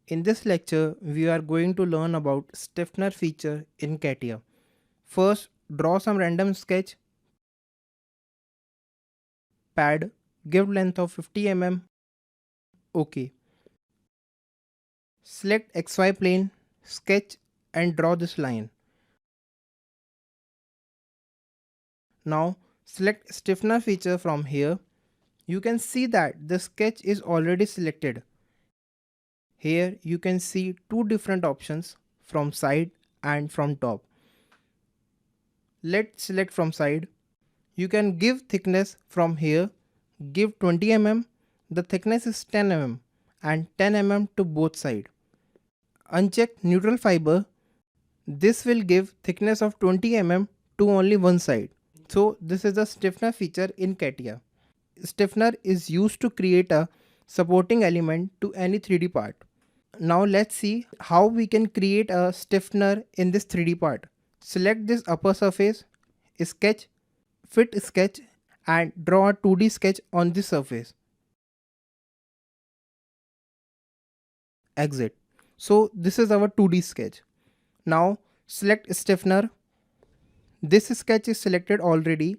In this lecture, we are going to learn about stiffener feature in Catia. First, draw some random sketch. Pad, give length of 50 mm. OK. Select XY plane, sketch and draw this line. Now, select stiffener feature from here. You can see that the sketch is already selected. Here you can see two different options from side and from top. Let's select from side. You can give thickness from here. Give 20 mm. The thickness is 10 mm and 10 mm to both sides. Uncheck neutral fiber. This will give thickness of 20 mm to only one side. So this is the stiffener feature in Catia. Stiffener is used to create a supporting element to any 3D part. Now let's see how we can create a stiffener in this 3D part. Select this upper surface, sketch, fit sketch and draw a 2D sketch on this surface. Exit. So this is our 2D sketch. Now select stiffener. This sketch is selected already.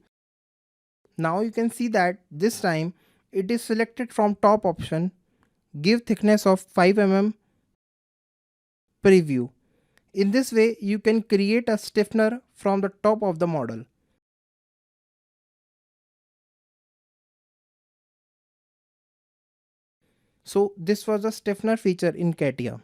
Now you can see that this time it is selected from top option. Give thickness of 5 mm. Preview. In this way you can create a stiffener from the top of the model. So this was a stiffener feature in Catia.